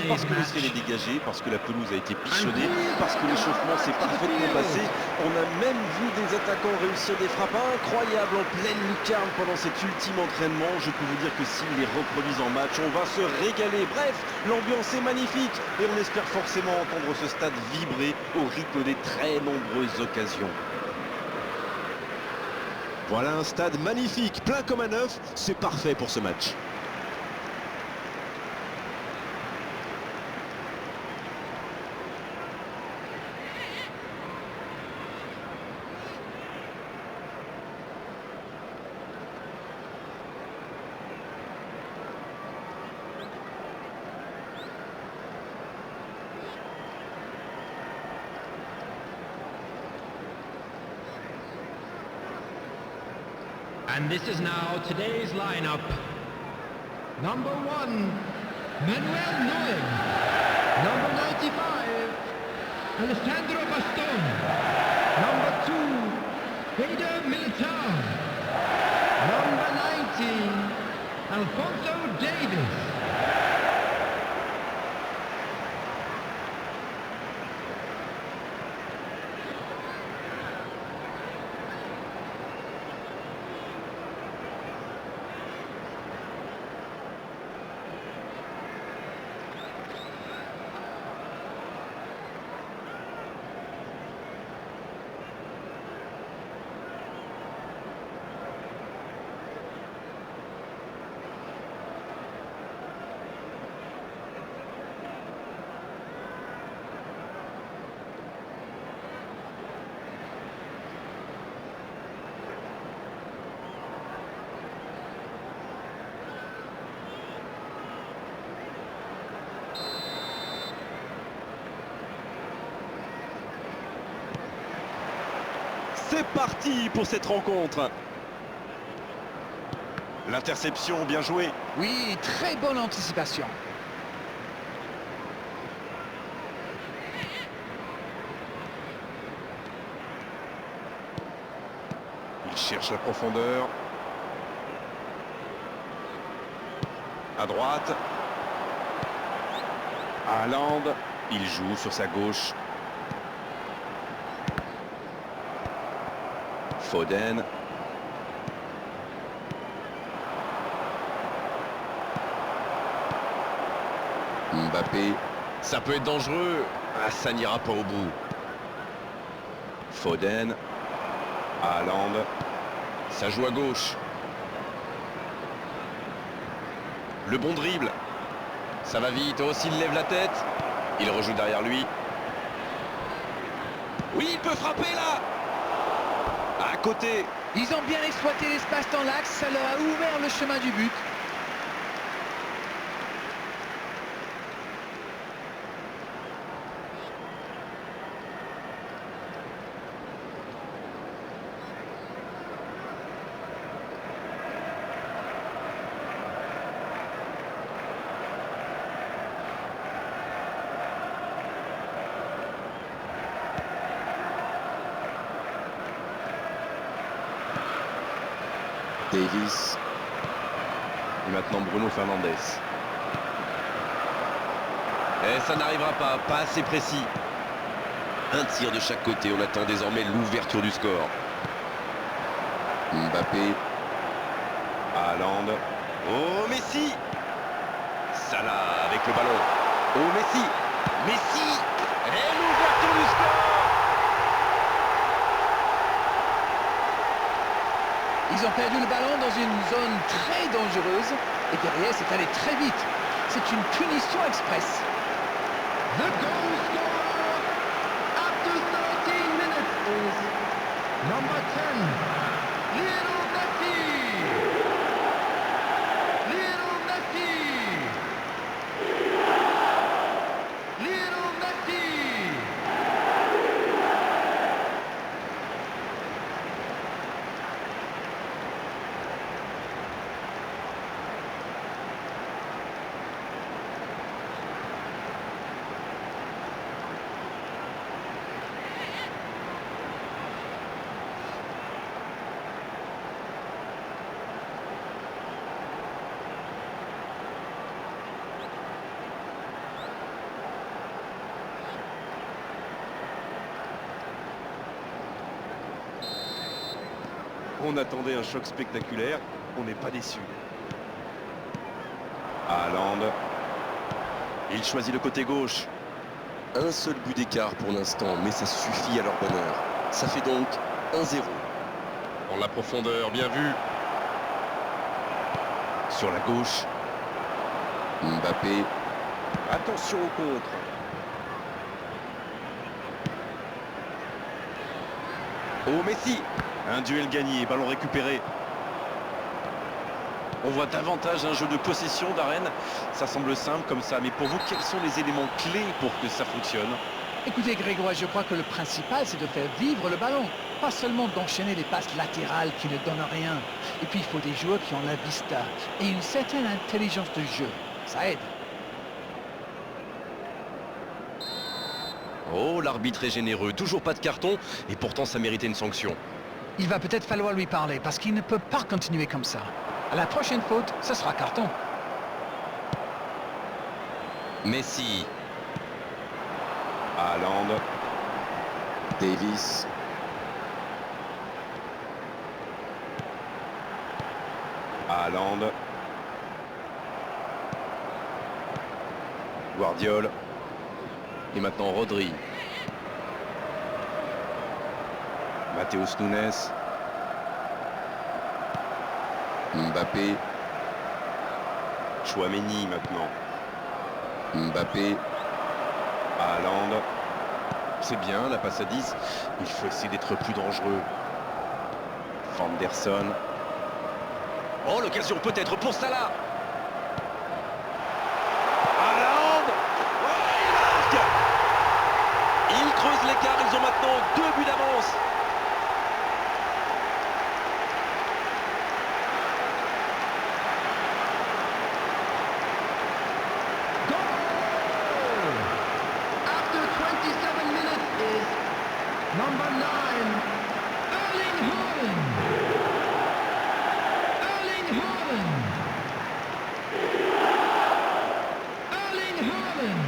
parce que le ciel est dégagé, parce que la pelouse a été pichonnée, parce que l'échauffement s'est parfaitement passé. On a même vu des attaquants réussir des frappes incroyables en pleine lucarne pendant cet ultime entraînement. Je peux vous dire que s'ils les reproduisent en match, on va se régaler. Bref, l'ambiance est magnifique et on espère forcément entendre ce stade vibrer au rythme des très nombreuses occasions. Voilà un stade magnifique, plein comme un œuf, c'est parfait pour ce match. And this is now today's lineup. Number 1, Manuel Neuer. Number 95, Alessandro Bastoni. Number 2, Eder Militao. Number 19, Alphonso Davies. C'est parti pour cette rencontre. L'interception, bien joué. Oui, très bonne anticipation. Il cherche la profondeur. À droite. Haaland. Il joue sur sa gauche. Foden. Mbappé. Ça peut être dangereux. Ah, ça n'ira pas au bout. Foden. Haaland. Ça joue à gauche. Le bon dribble. Ça va vite. Oh, s'il lève la tête. Il rejoue derrière lui. Oui, il peut frapper là. À côté. Ils ont bien exploité l'espace dans l'axe, ça leur a ouvert le chemin du but. Davies. Et maintenant Bruno Fernandes. Et ça n'arrivera pas assez précis. Un tir de chaque côté, on attend désormais l'ouverture du score. Mbappé. Haaland. Oh, Messi. Salah avec le ballon. Oh, Messi. Messi. Et l'ouverture du score. Ils ont perdu le ballon dans une zone très dangereuse et derrière c'est allé très vite. C'est une punition express. The goal scorer after 13 minutes is number 10, Lionel Messi. Lionel Messi. Lionel Messi. On attendait un choc spectaculaire, on n'est pas déçu. Haaland. Il choisit le côté gauche. Un seul but d'écart pour l'instant, mais ça suffit à leur bonheur. Ça fait donc 1-0. Dans la profondeur, bien vu. Sur la gauche. Mbappé. Attention au contre. Oh, Messi. Un duel gagné, ballon récupéré. On voit davantage un jeu de possession d'Arène. Ça semble simple comme ça, mais pour vous, quels sont les éléments clés pour que ça fonctionne? Écoutez Grégoire, je crois que le principal c'est de faire vivre le ballon, pas seulement d'enchaîner les passes latérales qui ne donnent rien. Et puis il faut des joueurs qui ont la vista et une certaine intelligence de jeu, ça aide. Oh, l'arbitre est généreux, toujours pas de carton, et pourtant ça méritait une sanction. Il va peut-être falloir lui parler parce qu'il ne peut pas continuer comme ça. À la prochaine faute, ce sera carton. Messi. Haaland. Davis. Haaland. Guardiola. Et maintenant Rodri. Matheus Nunes. Mbappé. Chouameni maintenant. Mbappé. Haaland. C'est bien la passe à 10. Il faut essayer d'être plus dangereux. Vanderson. Oh, l'occasion peut-être pour Salah. Haaland. Ouais, il marque. Ils creusent l'écart. Ils ont maintenant 2 buts d'avance. Number 9, Erling Haaland. Erling Haaland. Erling Haaland.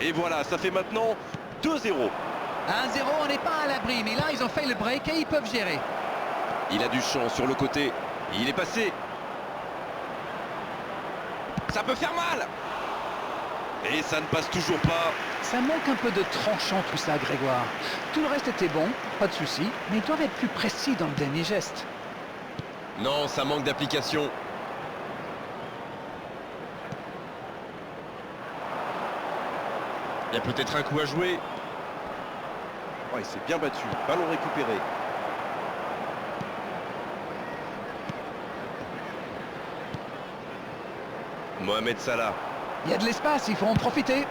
Et voilà, ça fait maintenant 2-0. 1-0, on n'est pas à l'abri, mais là ils ont fait le break et ils peuvent gérer. Il a du champ sur le côté. Il est passé. Ça peut faire mal. Et ça ne passe toujours pas. Ça manque un peu de tranchant tout ça, Grégoire. Tout le reste était bon, pas de souci, mais ils doivent être plus précis dans le dernier geste. Non, ça manque d'application. Il y a peut-être un coup à jouer. Ouais, il s'est bien battu. Ballon récupéré. Mohamed Salah. Il y a de l'espace, il faut en profiter.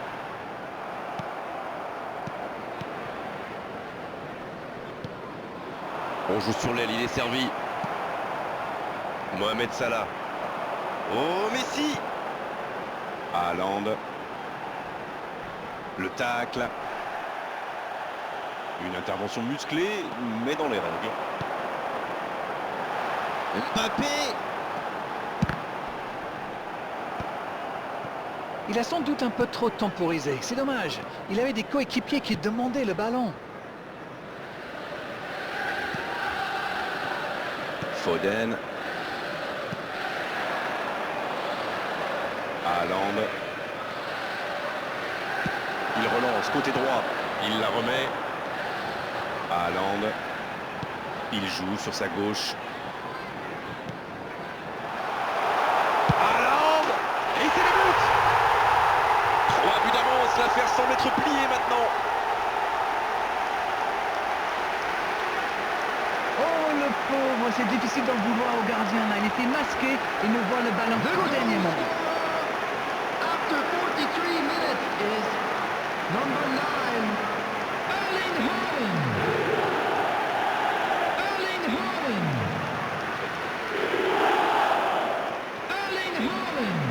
On joue sur l'aile, il est servi. Mohamed Salah. Oh, Messi. Haaland. Le tacle. Une intervention musclée, mais dans les règles. Mbappé. Il a sans doute un peu trop temporisé, c'est dommage. Il avait des coéquipiers qui demandaient le ballon. Foden. Haaland. Il relance côté droit. Il la remet. Haaland. Il joue sur sa gauche. Haaland. Et c'est le but. 3 buts d'avance. L'affaire semble être pliée maintenant. Oh le pauvre, c'est difficile d'en vouloir au gardien là. Il était masqué et ne voit le ballon qu'au dernier moment. After 43 minutes is number 9, Erling Haaland. Erling Haaland. Erling Haaland.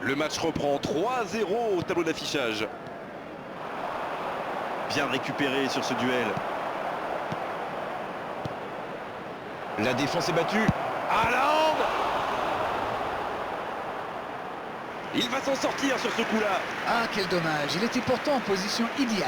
Le match reprend 3-0 au tableau d'affichage. Bien récupéré sur ce duel. La défense est battue. Haaland! Il va s'en sortir sur ce coup-là. Ah, quel dommage. Il était pourtant en position idéale.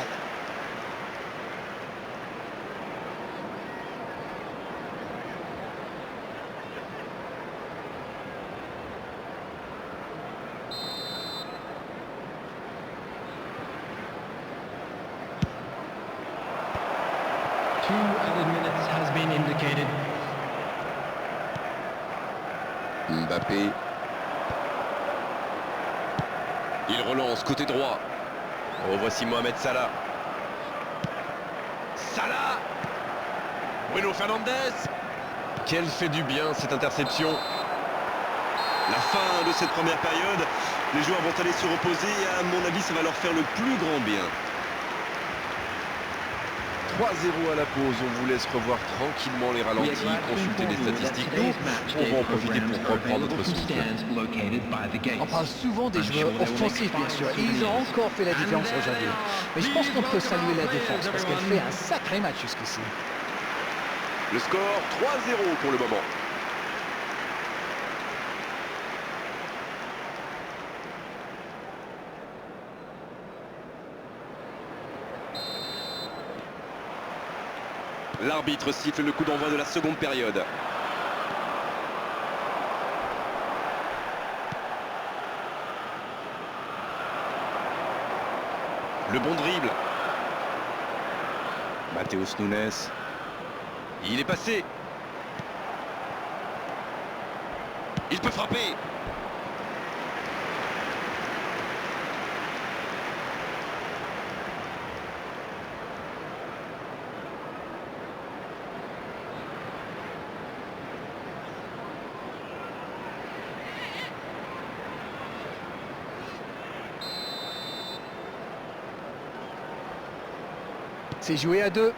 Two added minutes has been indicated. Mbappé. Il relance côté droit. Revoici Mohamed Salah. Salah! Bruno Fernandes. Quel fait du bien cette interception. La fin de cette première période. Les joueurs vont aller se reposer et à mon avis ça va leur faire le plus grand bien. 3-0 à la pause, on vous laisse revoir tranquillement les ralentis, consulter les statistiques. Nous, on va en profiter pour reprendre notre souffle. On parle souvent des joueurs offensifs, bien sûr, et ils ont encore fait la différence aujourd'hui. Mais je pense qu'on peut saluer la défense, parce qu'elle fait un sacré match jusqu'ici. Le score 3-0 pour le moment. L'arbitre siffle le coup d'envoi de la seconde période. Le bon dribble. Matheus Nunes. Il est passé. Il peut frapper. C'est joué à 2.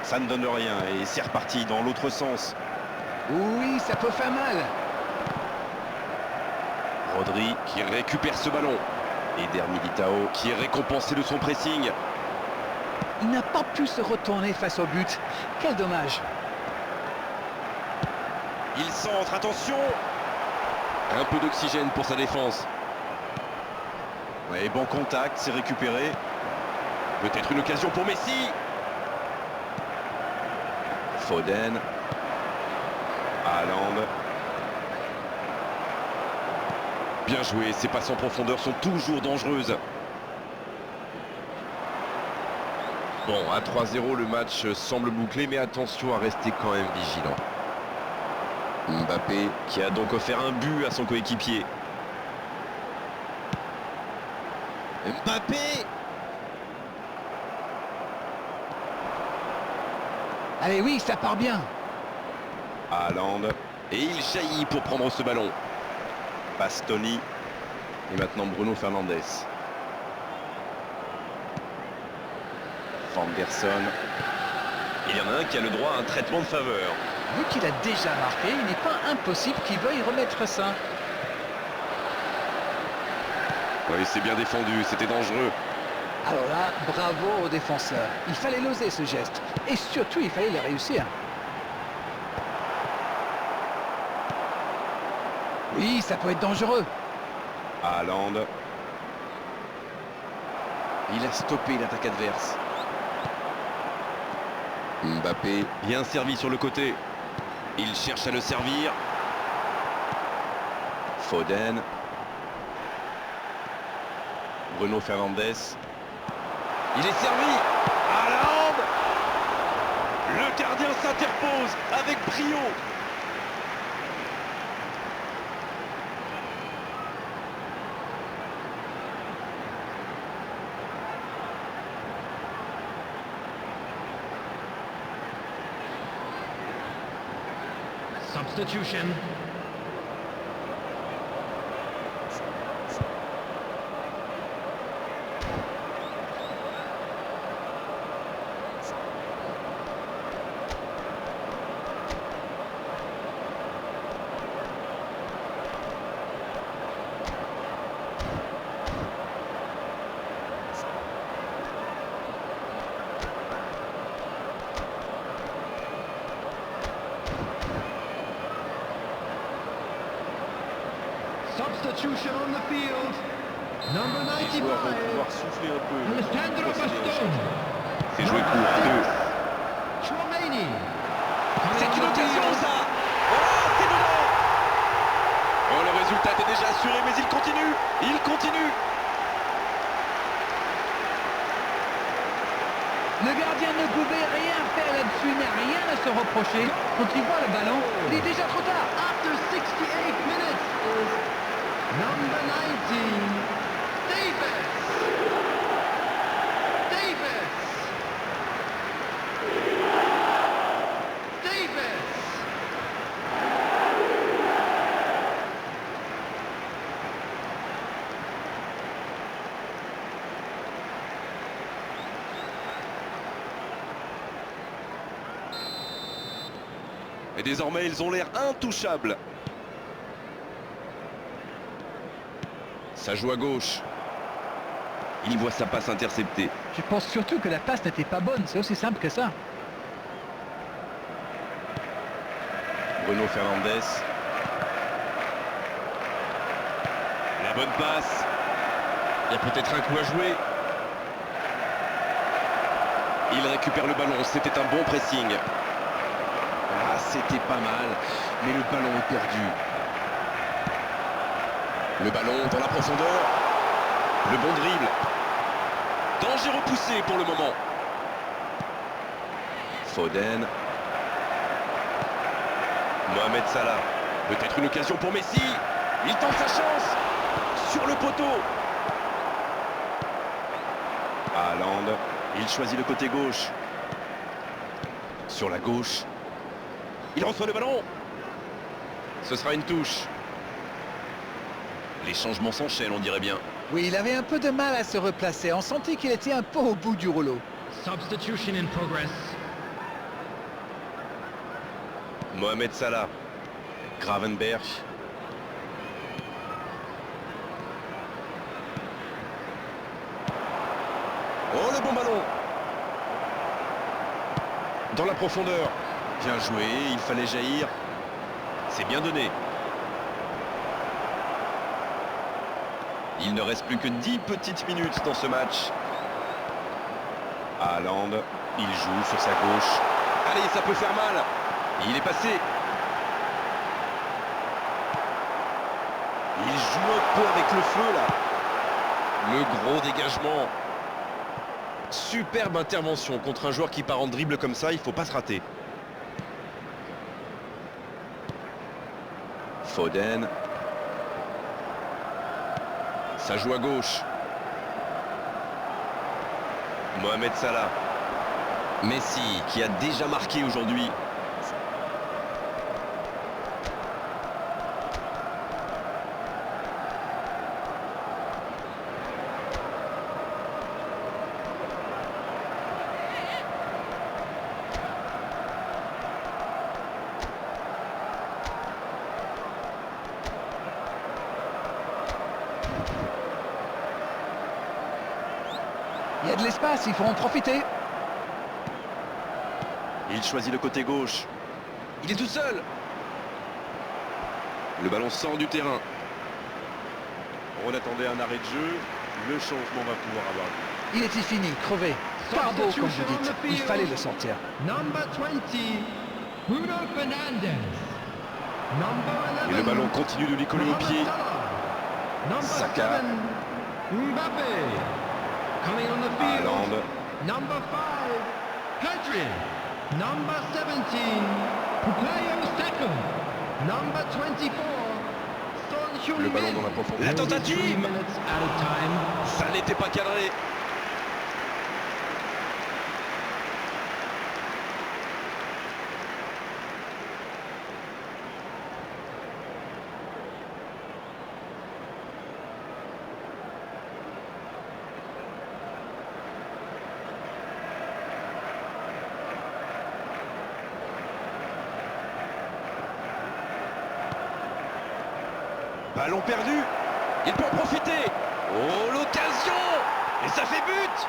Ça ne donne rien et c'est reparti dans l'autre sens. Oui, ça peut faire mal. Rodri qui récupère ce ballon. Eder Militao qui est récompensé de son pressing. Il n'a pas pu se retourner face au but. Quel dommage. Il centre, attention. Un peu d'oxygène pour sa défense. Ouais, bon contact, c'est récupéré. Peut-être une occasion pour Messi. Foden. Haaland. Bien joué, ces passes en profondeur sont toujours dangereuses. Bon, à 3-0, le match semble bouclé, mais attention à rester quand même vigilant. Mbappé qui a donc offert un but à son coéquipier. Mbappé! Allez, oui, ça part bien. Haaland. Et il jaillit pour prendre ce ballon. Bastoni. Et maintenant Bruno Fernandes. Vanderson. Il y en a un qui a le droit à un traitement de faveur. Vu qu'il a déjà marqué, il n'est pas impossible qu'il veuille remettre ça. Oui, c'est bien défendu, c'était dangereux. Alors là, bravo aux défenseurs. Il fallait l'oser ce geste. Et surtout, il fallait le réussir. Oui, ça peut être dangereux. Haaland. Il a stoppé l'attaque adverse. Mbappé, bien servi sur le côté. Il cherche à le servir. Foden. Bruno Fernandes. Il est servi. Haaland. Le gardien s'interpose avec brio. Substitution. Substitution on the field. Number Les joueurs vont 95. pouvoir souffler un peu. Alessandro Bastoni. C'est joué court à deux. Chouameni. C'est une occasion ça. Oh, c'est dedans. Oh, le résultat est déjà assuré, mais il continue. Il continue. Le gardien ne pouvait rien faire là-dessus, mais rien à se reprocher. Quand il voit le ballon, il est déjà trop tard. After 68 minutes is number 19, Davis. Davis. Davis. Et désormais, ils ont l'air intouchables. Ça joue à gauche. Il voit sa passe interceptée. Je pense surtout que la passe n'était pas bonne, c'est aussi simple que ça. Bruno Fernandes. La bonne passe. Il y a peut-être un coup à jouer. Il récupère le ballon. C'était un bon pressing. Ah, c'était pas mal. Mais le ballon est perdu. Le ballon dans la profondeur. Le bon dribble. Danger repoussé pour le moment. Foden. Mohamed Salah. Peut-être une occasion pour Messi. Il tente sa chance. Sur le poteau. Haaland. Il choisit le côté gauche. Sur la gauche. Il reçoit le ballon. Ce sera une touche. Les changements s'enchaînent, on dirait bien. Oui, il avait un peu de mal à se replacer. On sentait qu'il était un peu au bout du rouleau. Substitution in progress. Mohamed Salah. Gravenberch. Oh, le bon ballon. Dans la profondeur. Bien joué, il fallait jaillir. C'est bien donné. Il ne reste plus que 10 petites minutes dans ce match. Haaland, il joue sur sa gauche. Allez, ça peut faire mal. Il est passé. Il joue un peu avec le feu là. Le gros dégagement. Superbe intervention contre un joueur qui part en dribble comme ça, il faut pas se rater. Foden. Ça joue à gauche. Mohamed Salah. Messi qui a déjà marqué aujourd'hui. Il y a de l'espace, il faut en profiter. Il choisit le côté gauche. Il est tout seul. Le ballon sort du terrain. On attendait un arrêt de jeu. Le changement va pouvoir avoir lieu. Il était fini, crevé. Carbo, comme vous dites. Il fallait le sortir. Number 20, Bruno Fernandes. Number 11. Et le ballon continue de lui coller au pied. Number Saka. 7, Mbappé. Coming on the field. Haaland. Number 5, Pedri. Number 17, Bukayo Saka. Number 24, Son Heung-min. Le ballon dans la profondeur. La 3 tentative. minutes out of time. Ça n'était pas cadré. Ballon perdu. Il peut en profiter. Oh, l'occasion. Et ça fait but.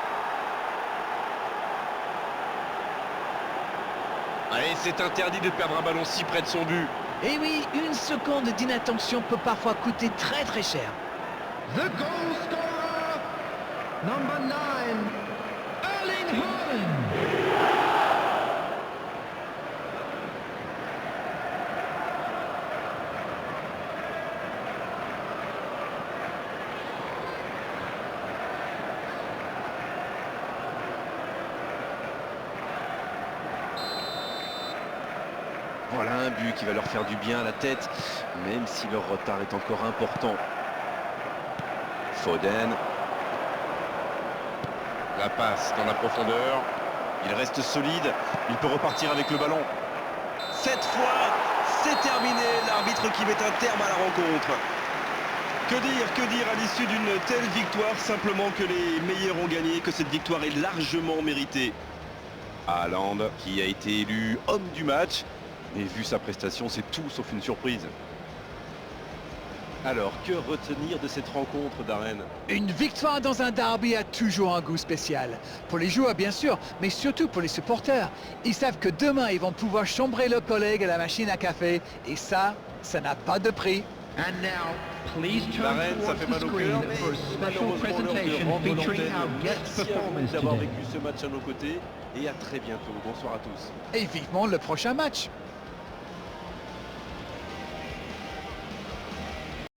Allez, c'est interdit de perdre un ballon si près de son but. Et oui, une seconde d'inattention peut parfois coûter très très cher. The goal scorer, number 9, Erling Haaland. Voilà un but qui va leur faire du bien à la tête, même si leur retard est encore important. Foden. La passe dans la profondeur. Il reste solide. Il peut repartir avec le ballon. Cette fois, c'est terminé. L'arbitre qui met un terme à la rencontre. Que dire à l'issue d'une telle victoire? Simplement que les meilleurs ont gagné, que cette victoire est largement méritée. Haaland, qui a été élu homme du match. Mais vu sa prestation, c'est tout sauf une surprise. Alors, que retenir de cette rencontre, Darren? Une victoire dans un derby a toujours un goût spécial. Pour les joueurs, bien sûr, mais surtout pour les supporters. Ils savent que demain, ils vont pouvoir chambrer leurs collègues à la machine à café. Et ça n'a pas de prix. And now, please turn Darren, ça towards fait the mal au screen cœur, for a mais special malheureusement l'heure de presentation rendre featuring l'antenne. our guest Merci à vous performance d'avoir today. vécu ce match à nos côtés et à très bientôt. Bonsoir à tous. Et vivement le prochain match.